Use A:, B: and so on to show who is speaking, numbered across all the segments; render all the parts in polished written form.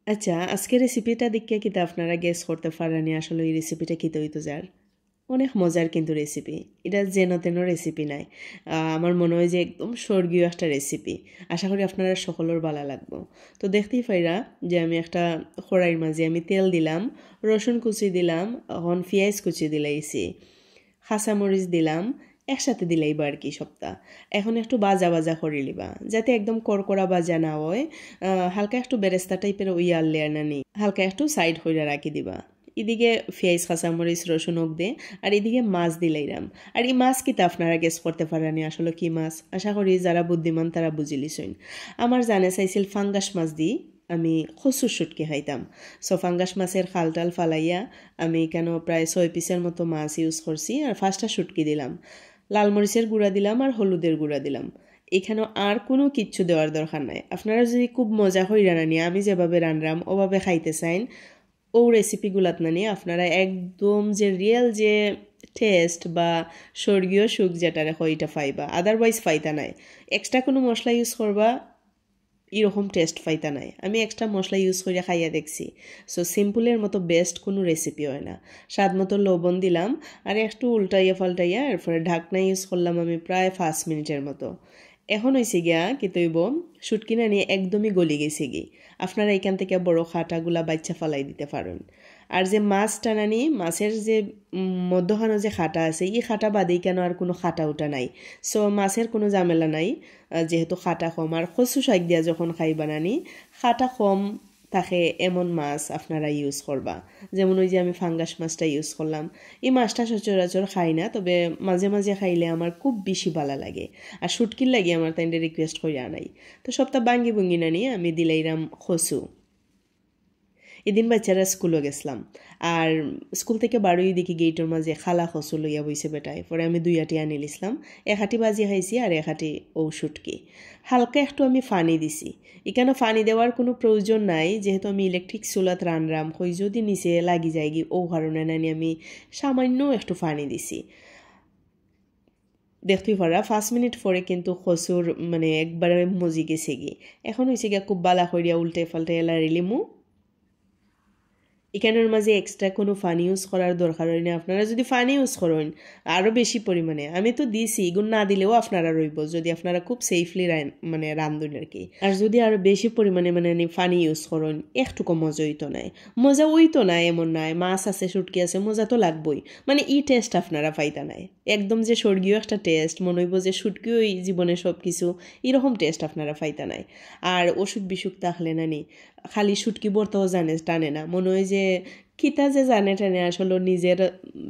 A: আচ্ছা, আজকে রেসিপিটা দেখে কিন্তু আপনারা গেস করতে পারেনি আসলে এই রেসিপিটা কী হইতো যার অনেক মজার কিন্তু রেসিপি। এটা যেন তেন রেসিপি নাই। আমার মনে হয় যে একদম স্বর্গীয় একটা রেসিপি। আশা করি আপনারা সকলের ভালো লাগবো। তো দেখতেই পাইরা যে আমি একটা কড়াইয়ের মাঝে আমি তেল দিলাম, রসুন কুচি দিলাম, এখন পেঁয়াজ কুচি দিলাইছি, কাঁচামরিচ দিলাম, একসাথে দিলেই আর কি সবটা। এখন একটু বাজা বাজা করে লিবা যাতে একদম করকরা বাজা না হয়। হালকা একটু বেরেস্তা টাইপের ইয়ার লেয়ার নানি হালকা একটু সাইড হইরা রাখি দিবা। এদিকে পেঁয়াজ কাঁচামরিচ রসুন হোক দে, আর এদিকে মাছ দিলাইরাম। আর এই মাছ কিতা আপনারা গেস করতে পারেনি আসলে কি মাছ। আশা করি যারা বুদ্ধিমান তারা বুঝিলিছেন। আমার জানে চাইছিল ফাঙ্গাস মাছ দি আমি কচুর শুটকি খাইতাম। সো ফাঙ্গাস মাছের খালটাল ফালাইয়া আমি কেন প্রায় 6 পিসের মতো মাছ ইউজ করছি, আর 5টা শুটকি দিলাম, লাল মরিচের গুঁড়া দিলাম আর হলুদের গুঁড়া দিলাম। এখানে আর কোনো কিচ্ছু দেওয়ার দরকার নাই। আপনারা যদি খুব মজা হয়ে রান্না আমি যেভাবে রান্নাম ওভাবে খাইতে চাইন, ও রেসিপিগুলাত নানি আপনারা একদম যে রিয়েল যে টেস্ট বা স্বর্গীয় সুখ যেটা হয় এটা পাইবা, আদারওয়াইজ পাইতা নাই। এক্সট্রা কোনো মশলা ইউজ করবা এরকম টেস্ট পাইতা নাই। আমি এক্সট্রা মশলা ইউজ করে খাইয়া দেখছি। সো সিম্পলের মতো বেস্ট কোনো রেসিপি হয় না। স্বাদ মতো লবণ দিলাম আর একটু উল্টাইয়া পাল্টাইয়া এরপরে ঢাকনা ইউজ করলাম আমি প্রায় 5 মিনিটের মতো। এখন হয়েছে গিয়া কি তৈব শুটকি নানি একদমই গলি গেছে গি। আপনারা এখান থেকে বড় খাটাগুলা বাচ্চা ফালাই দিতে পারেন। আর যে মাছটা নানি মাছের যে মধ্যখানো যে খাটা আছে এই খাটা বাদেই কেন আর কোনো খাটা উঠা নাই। সো মাছের কোনো ঝামেলা নাই, যেহেতু খাটা কম। আর কচু শাক দিয়া যখন খাইবা নানি খাটা কম থাকে এমন মাছ আপনারা ইউজ করবা। যেমন ওই যে আমি ফাঙ্গাস মাছটা ইউজ করলাম। এই মাছটা সচরাচর খাই না, তবে মাঝে মাঝে খাইলে আমার খুব বেশি ভালো লাগে। আর শুটকির লাগে আমার তাই রিকোয়েস্ট করিয়া নাই। তো সপ্তাহ বাঙ্গি ভুঙ্গি নানি আমি দিলাইরাম কচু। এদিন বাচ্চারা স্কুলও গেছিলাম, আর স্কুল থেকে বারোই দেখি গেটের মাঝে খালা কচু লইয়া বইছে বেটায়। পরে আমি 2 আটি আনিলিছিলাম, 1 আটি বাজি খাইছি আর 1 আটি ঔষধকে হালকা একটু আমি ফানি দিছি। এখানে ফানি দেওয়ার কোনো প্রয়োজন নাই, যেহেতু আমি ইলেকট্রিক চুলাত রানরাম হই যদি নিচে লাগি যায় গি ও কারণে নানি আমি সামান্য একটু ফানি দিছি। দেখতেই পারা 5 মিনিট পরে কিন্তু কচুর মানে একবারে মজি গেছে গি। এখন হয়েছে গিয়া খুব বালা করিয়া উল্টে পাল্টে এলা রিলিমু। এখানের মাঝে এক্সট্রা কোনো ফানি ইউজ করার দরকার হয় না। আপনারা যদি ফানি ইউজ করেন আরও বেশি পরিমাণে, আমি তো দিছি এগুলো না দিলেও আপনারা রইব যদি আপনারা খুব সেফলি মানে রান্ধুন আর কি। আর যদি আরও বেশি পরিমাণে মানে ফানি ইউজ করেন একটুকু মজা হইতো নাই। মজা হইতো না এমন নাই, মাছ আছে শুটকি আছে মজা তো লাগবই, মানে ই টেস্ট আপনারা পাইতা নাই। একদম যে স্বর্গীয় একটা টেস্ট মনে হইব যে শুটকিও এই জীবনে সব কিছু, এরকম টেস্ট আপনারা পাইতা নাই। আর অসুখ বিসুখ থাকলে নানি খালি শুটকি বর্তাও টানে না, মনে হয় যে কিতা যে টানে আসলে নিজের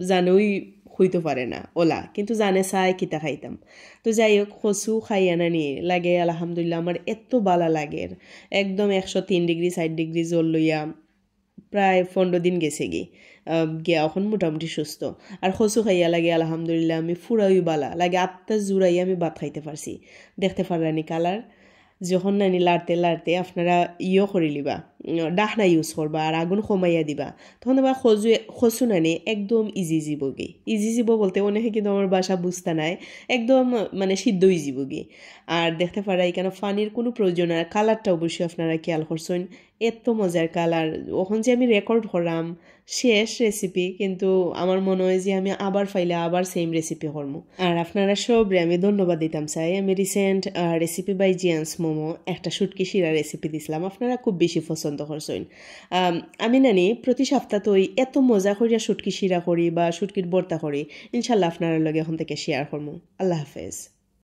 A: জানেই হইতে পারে না ওলা, কিন্তু চাই কিতা খাইতাম। তো যাই হোক কচু খাইয়া নানি লাগে আলহামদুলিল্লাহ আমার এত বালা লাগে। একদম 103 ডিগ্রি 60 ডিগ্রি জল লইয়া প্রায় 15 দিন গেছে গিয়া এখন মোটামুটি সুস্থ। আর কচু খাইয়া লাগে আলহামদুলিল্লাহ আমি ফুরাই বালা লাগে, আত্মা জুড়াইয়া আমি ভাত খাইতে পারছি। দেখতে পারানি কালার। যখন নানি লাড়তে লাড়তে আপনারা করে লিবা, ডাকনা ইউজ করবা আর আগুন কমাইয়া দিবা, তখন আবার খসু নানি একদম ইজি যাবগে। ইজি যাব বলতে অনেকে কিন্তু আমার বাসা বুঝতে নাই, একদম মানে সিদ্ধই যাবগে। আর দেখতে পারা এখানে পানির কোনো প্রয়োজন আর কালারটা অবশ্যই আপনারা খেয়াল করছেন, এত মজার কালার। ওখান যে আমি রেকর্ড করলাম শেষ রেসিপি, কিন্তু আমার মনে হয় যে আমি আবার ফাইলে আবার সেম রেসিপি করবো। আর আপনারা সবরে আমি ধন্যবাদ দিতাম চাই। আমি রিসেন্ট রেসিপি বাই জিয়ান্স মোমো একটা শুটকি শিরা রেসিপি দিছিলাম, আপনারা খুব বেশি পছন্দ করছেন। আমি নানি প্রতি সপ্তাহতেই এত মজা করিয়া শুটকি শিরা করি বা শুটকির ভর্তা করি, ইনশাল্লাহ আপনারা লগে এখন থেকে শেয়ার করবো। আল্লাহ হাফেজ।